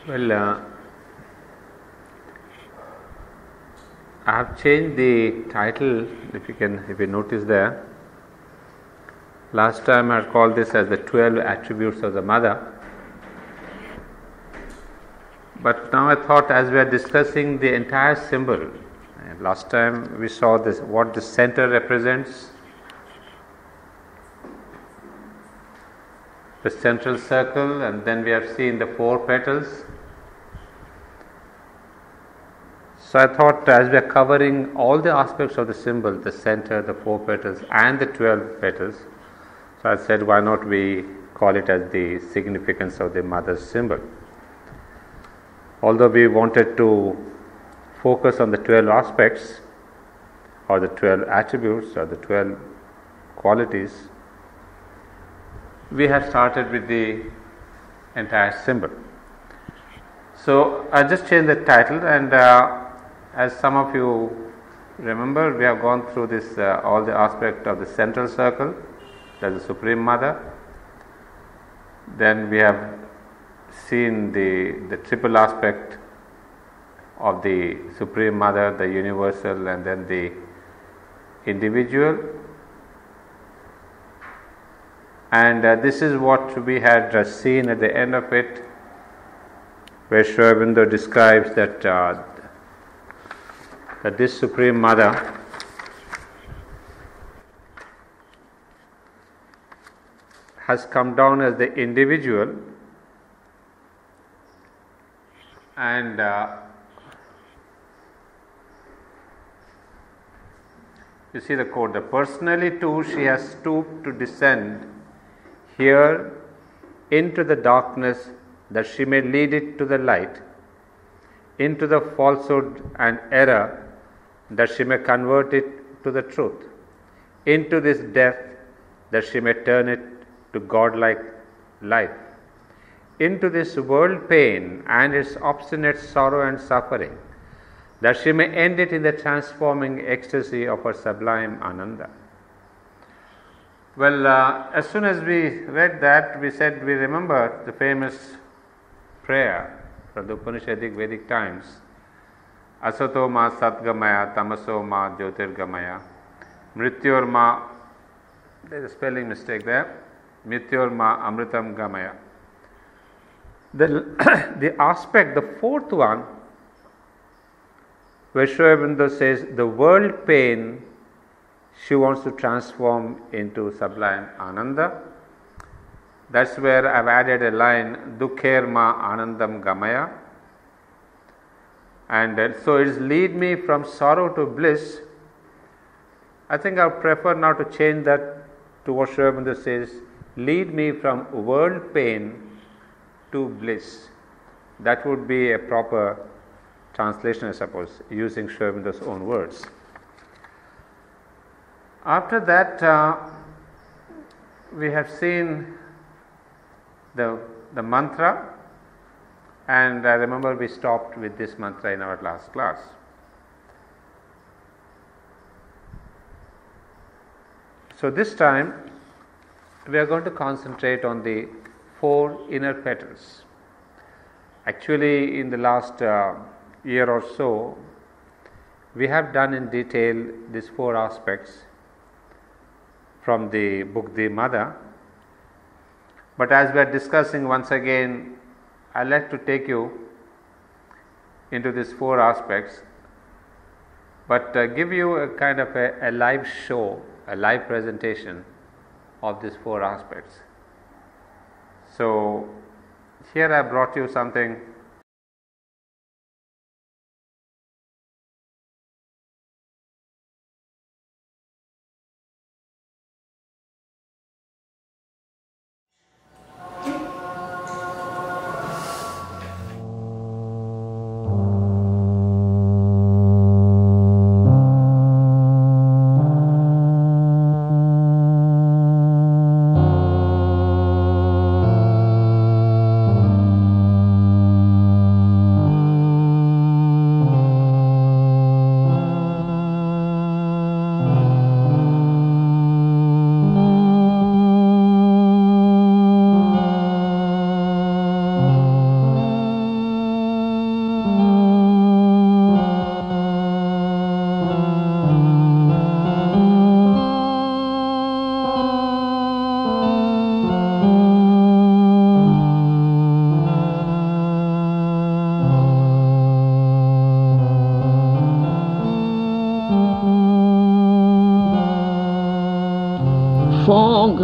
Well, I have changed the title. If you notice there, last time I had called this as the 12 attributes of the mother. But now I thought, as we are discussing the entire symbol, last time we saw this, what the center represents, the central circle, and then we have seen the 4 petals. So I thought, as we are covering all the aspects of the symbol, the center, the 4 petals and the 12 petals, so I said, why not we call it as the significance of the mother's symbol. Although we wanted to focus on the 12 aspects or the 12 attributes or the 12 qualities, we have started with the entire symbol. So I just changed the title, and as some of you remember, we have gone through this all the aspect of the central circle, that is the Supreme Mother. Then we have seen the triple aspect of the Supreme Mother, the universal, and then the individual. And this is what we had seen at the end of it, where Sri Aurobindo describes that that this Supreme Mother has come down as the individual, and you see the quote, "The personally too she has stooped to descend here into the darkness, that she may lead it to the light, into the falsehood and error, that she may convert it to the truth, into this death, that she may turn it to godlike life, into this world pain and its obstinate sorrow and suffering, that she may end it in the transforming ecstasy of her sublime Ananda." Well, as soon as we read that, we said we remember the famous prayer from the Upanishadic Vedic times, "Asato ma satgamaya, tamaso ma jyotirgamaya, mrityor ma," there is a spelling mistake there, "mrityor ma amritam gamaya." The aspect, the 4th one, where Sri Aurobindo says the world pain she wants to transform into sublime Ananda. That's where I've added a line, "Dukher ma anandam gamaya." And so it's lead me from sorrow to bliss. I think I would prefer now to change that to what Sri Aurobindo says, "Lead me from world pain to bliss." That would be a proper translation, I suppose, using Sri Aurobindo's own words. After that, we have seen the mantra, and I remember we stopped with this mantra in our last class. So this time we are going to concentrate on the 4 inner petals. Actually, in the last year or so, we have done in detail these 4 aspects from the book The Mother. But as we are discussing once again, I'd like to take you into these 4 aspects, but give you a kind of a live show, a live presentation of these 4 aspects. So here I brought you something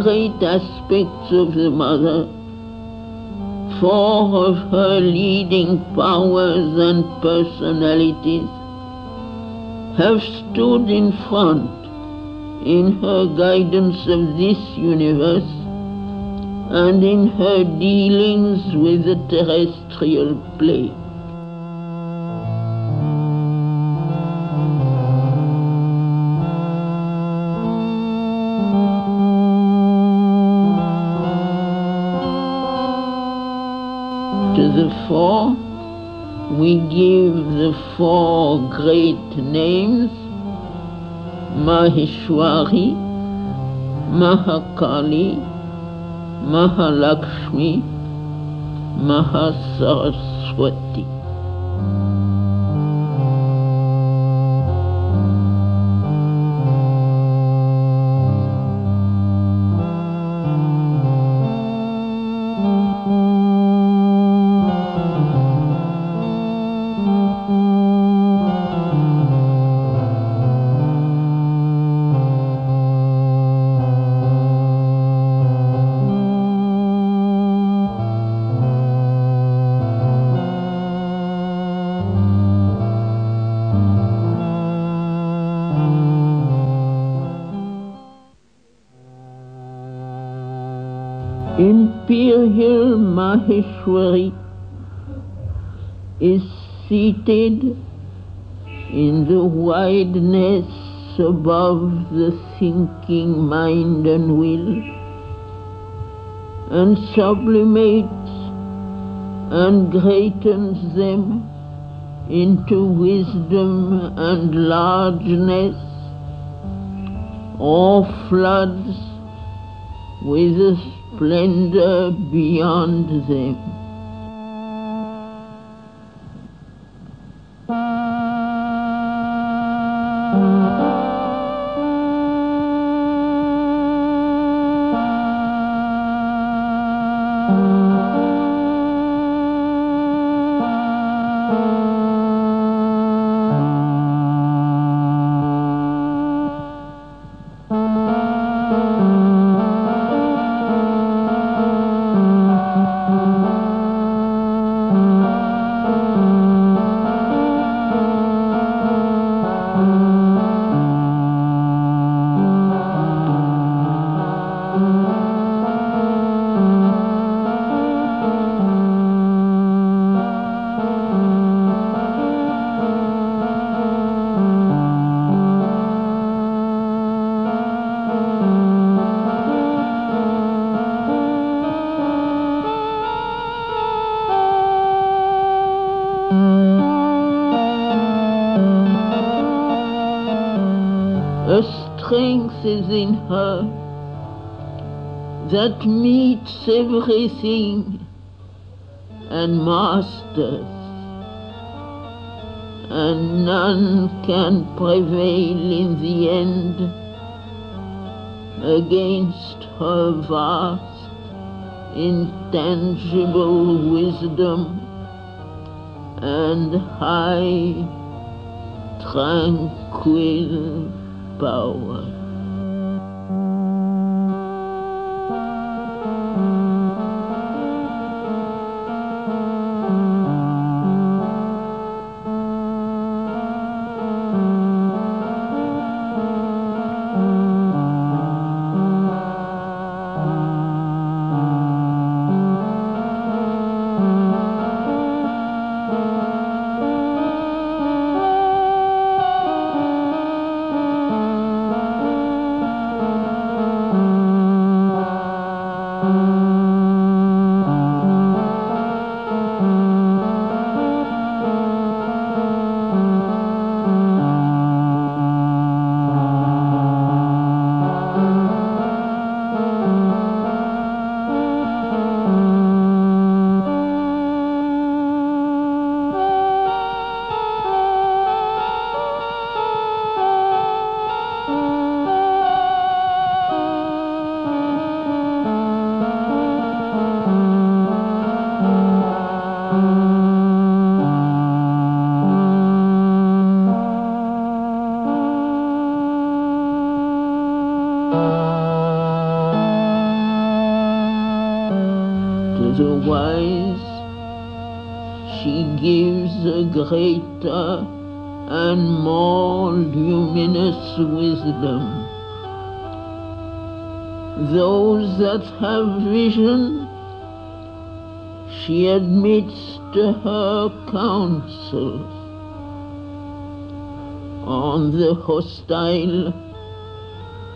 great aspects of the mother, four of her leading powers and personalities have stood in front in her guidance of this universe and in her dealings with the terrestrial plane. To the four, we give the four great names: Maheshwari, Mahakali, Mahalakshmi, Mahasaraswati. Imperial Maheshwari is seated in the wideness above the thinking mind and will, and sublimates and greatens them into wisdom and largeness, or floods with a splendor beyond them. A strength is in her that meets everything and masters, and none can prevail in the end against her vast, intangible wisdom and high, tranquil power. days she gives a greater and more luminous wisdom. Those that have vision she admits to her counsels. On the hostile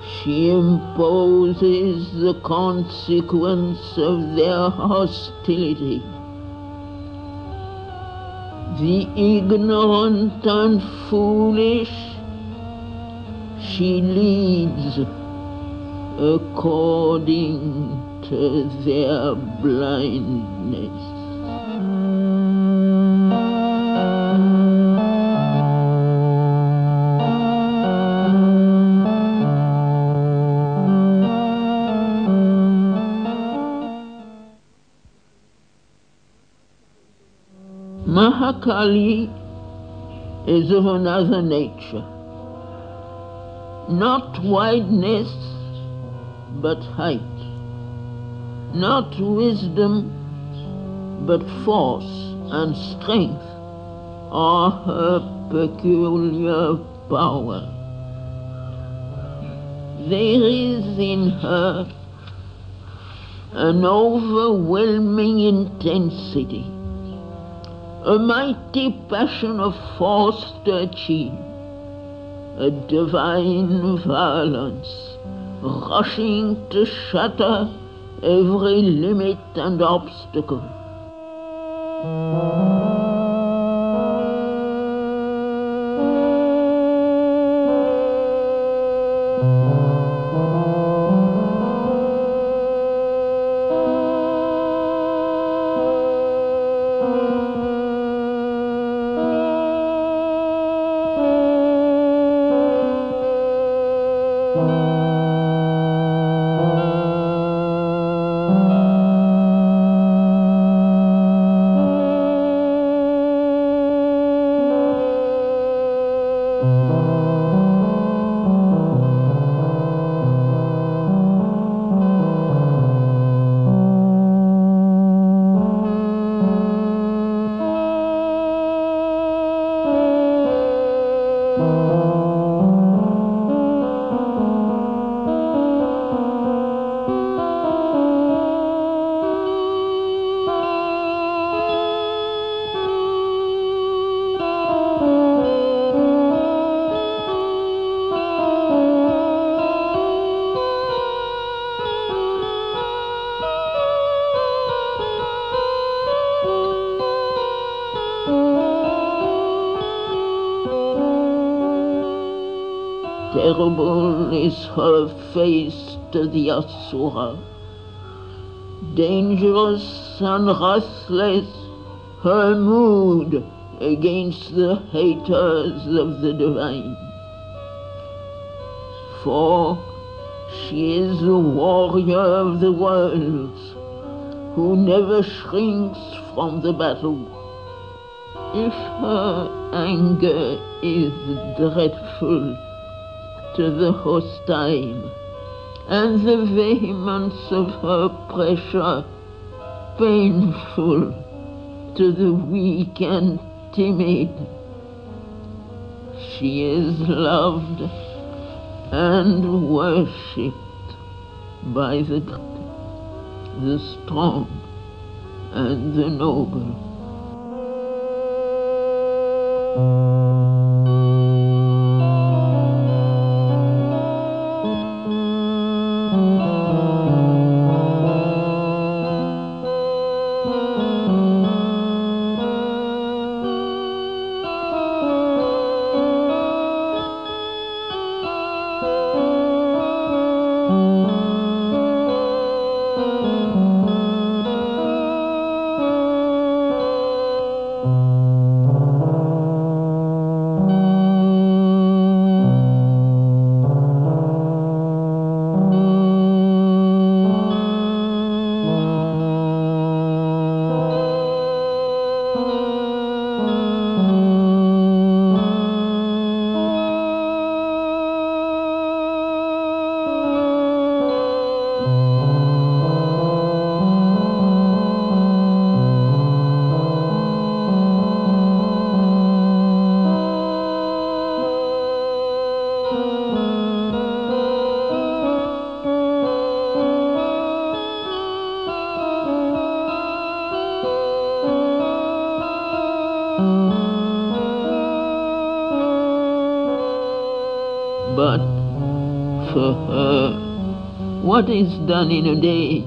she imposes the consequence of their hostility. The ignorant and foolish she leads according to their blindness. Mahakali is of another nature, not wideness but height, not wisdom but force and strength are her peculiar power. There is in her an overwhelming intensity, a mighty passion of force to achieve, a divine violence rushing to shatter every limit and obstacle. Terrible is her face to the Asura, dangerous and restless her mood against the haters of the divine. For she is the warrior of the worlds, who never shrinks from the battle. If her anger is dreadful to the hostile, and the vehemence of her pressure painful to the weak and timid, she is loved and worshipped by the strong and the noble. But for her, what is done in a day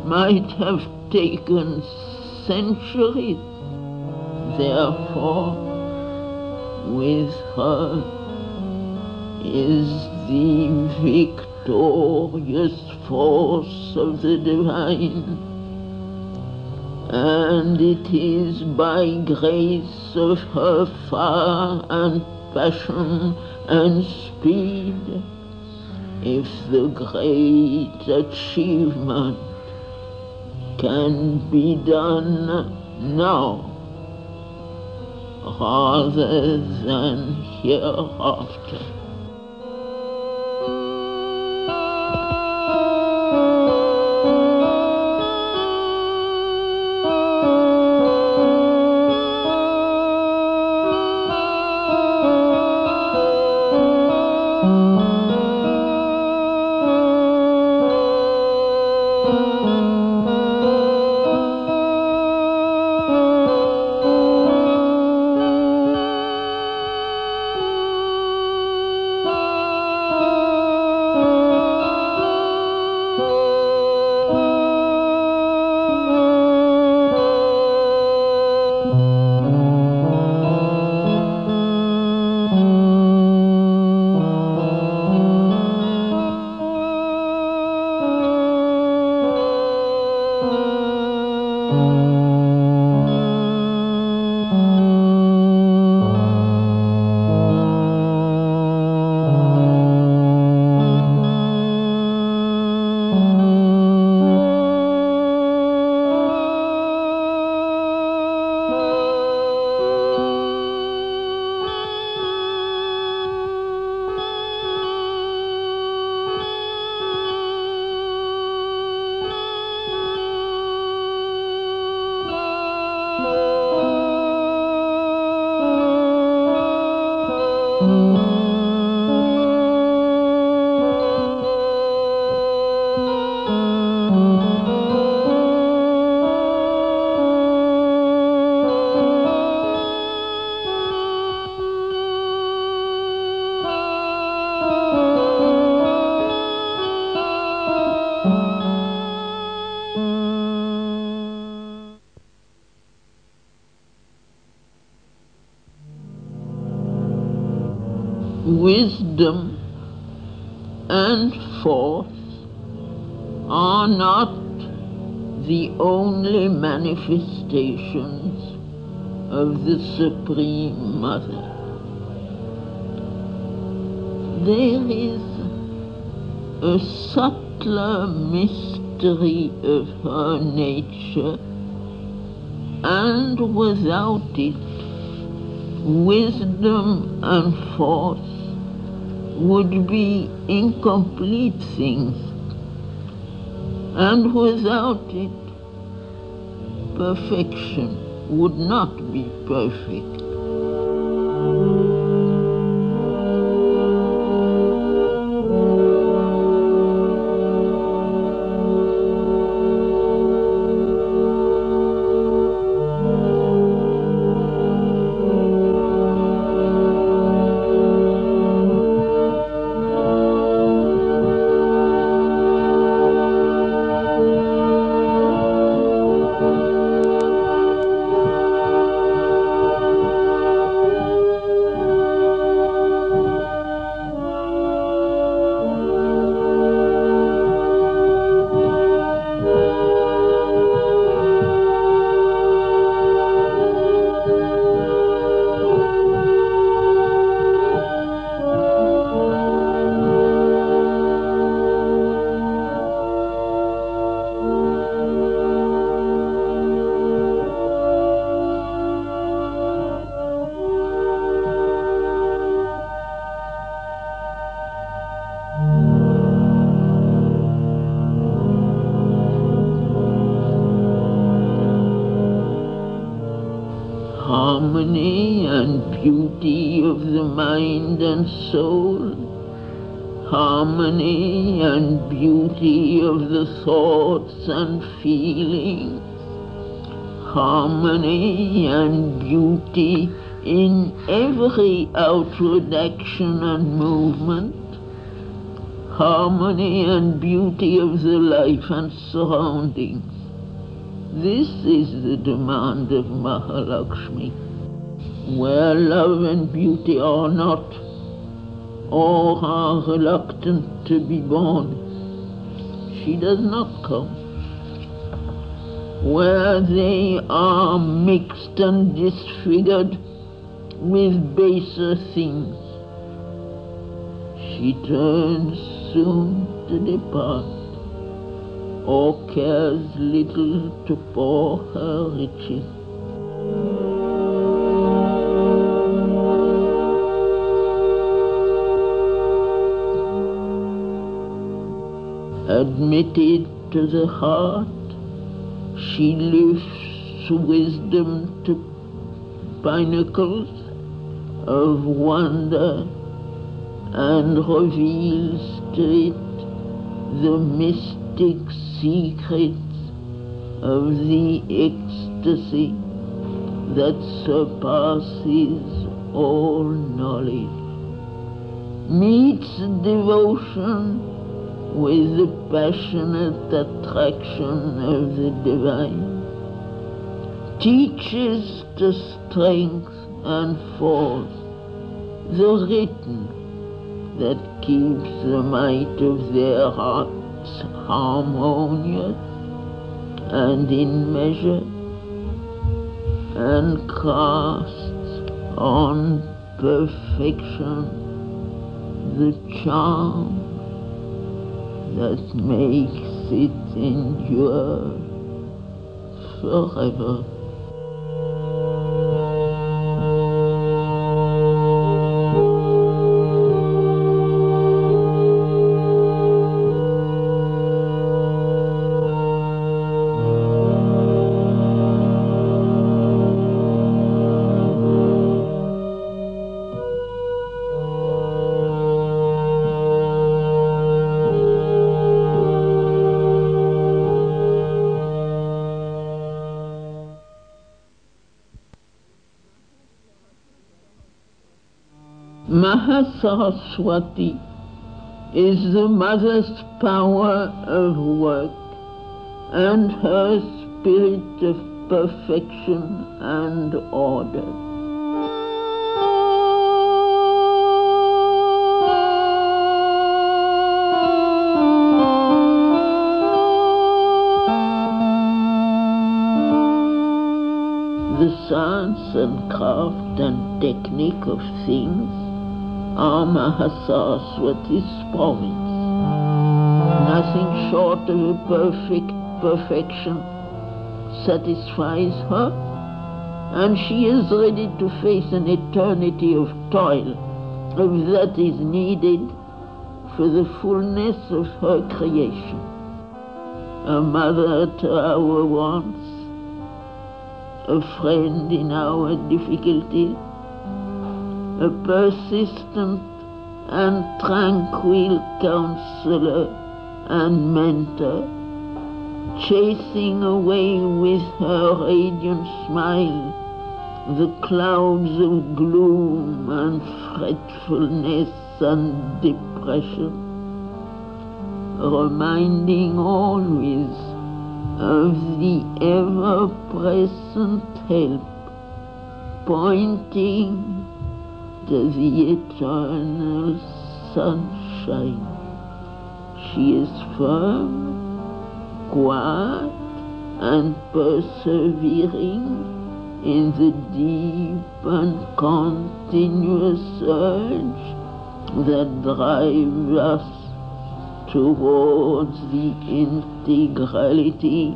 might have taken centuries. Therefore, with her is the victorious force of the divine, and it is by grace of her fire and passion and speed if the great achievement can be done now rather than hereafter. Wisdom and force are not the only manifestations of the Supreme Mother. There is a subtler mystery of her nature, and without it, wisdom and force would be incomplete things, and without it, perfection would not be perfect. Harmony and beauty of the mind and soul, harmony and beauty of the thoughts and feelings, harmony and beauty In every outward action and movement, harmony and beauty of the life and surroundings. This is the demand of Mahalakshmi. Where love and beauty are not, or are reluctant to be born, she does not come. Where they are mixed and disfigured with baser things, she turns soon to depart, or cares little to pour her riches. Admitted to the heart, she lifts wisdom to pinnacles of wonder and reveals to it the mystic secrets of the ecstasy that surpasses all knowledge. Meets devotion with the passionate attraction of the divine, teaches to strength and force the written that keeps the might of their hearts harmonious and in measure, and casts on perfection the charm that makes it endure forever. Mahasaraswati is the mother's power of work and her spirit of perfection and order. The science and craft and technique of things are Mahasaraswati's province. Nothing short of a perfect perfection satisfies her, and she is ready to face an eternity of toil, if that is needed for the fullness of her creation. A mother to our wants, a friend in our difficulties, a persistent and tranquil counselor and mentor, chasing away with her radiant smile the clouds of gloom and fretfulness and depression, reminding always of the ever-present help, pointing to the eternal sunshine. She is firm, quiet, and persevering in the deep and continuous urge that drives us towards the integrality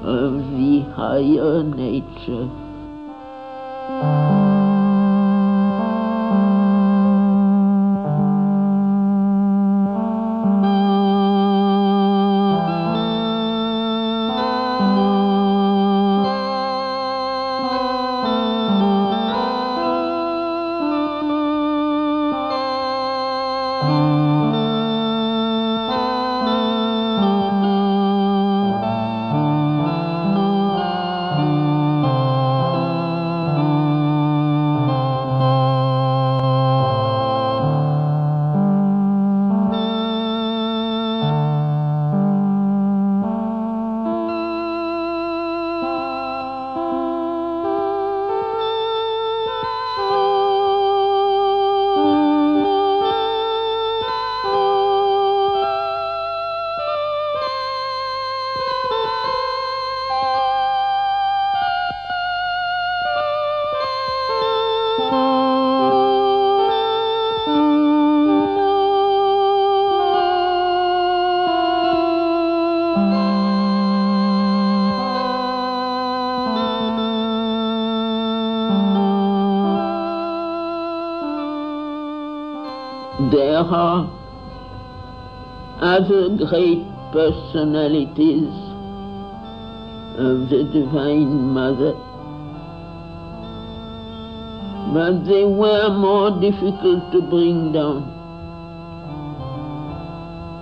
of the higher nature. There are other great personalities of the Divine Mother, but they were more difficult to bring down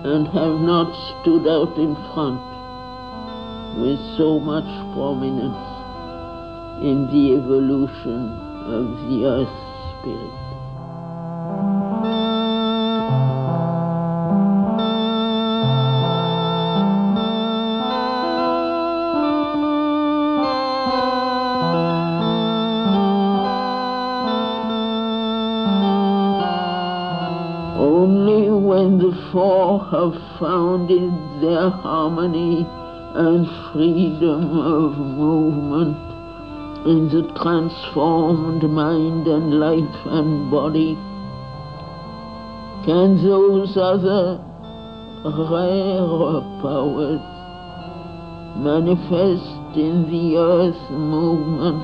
and have not stood out in front with so much prominence in the evolution of the earth spirit. Only when the four have founded their harmony and freedom of movement in the transformed mind and life and body can those other rarer powers manifest in the earth movement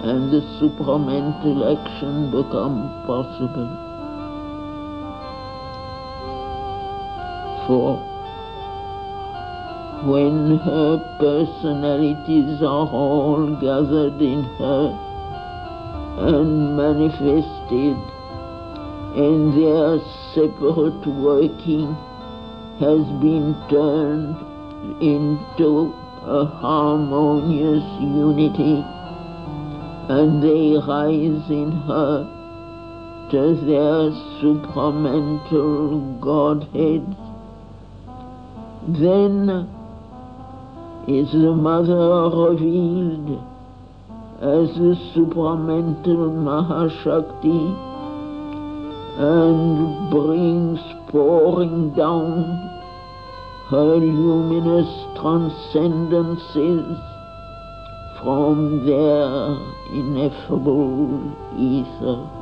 and the supramental action become possible. For when her personalities are all gathered in her and manifested, and their separate working has been turned into a harmonious unity, and they rise in her to their supramental Godhead, then is the Mother revealed as the supramental Mahashakti and brings pouring down her luminous transcendences from their ineffable ether.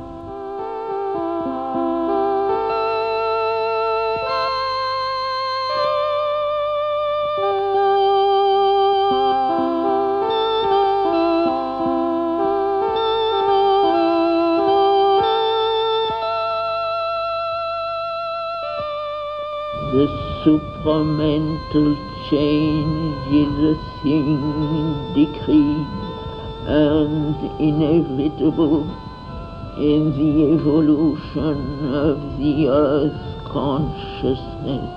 The supramental change is a thing decreed and inevitable in the evolution of the earth consciousness,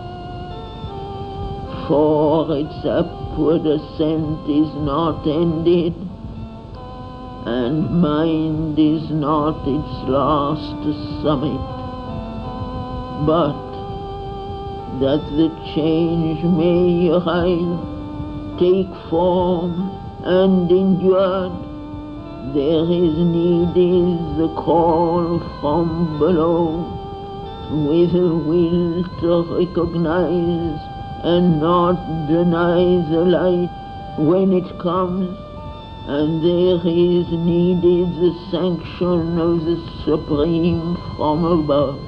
for its upward ascent is not ended, and mind is not its last summit, but that the change may arrive, take form, and endure, there is needed the call from below, with a will to recognize and not deny the light when it comes, and there is needed the sanction of the Supreme from above.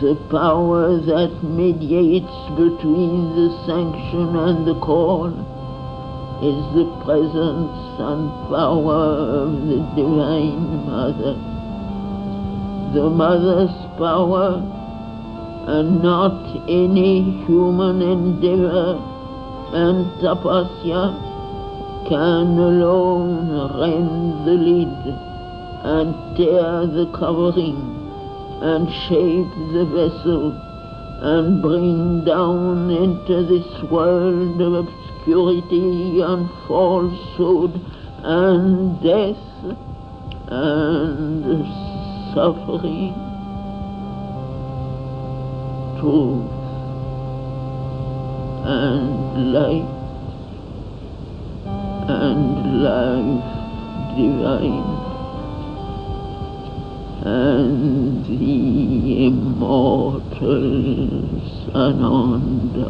The power that mediates between the sanction and the call is the presence and power of the Divine Mother. The Mother's power, and not any human endeavor and tapasya, can alone rend the lid and tear the covering and shape the vessel and bring down into this world of obscurity and falsehood and death and suffering truth and light and life divine, and the immortal Ananda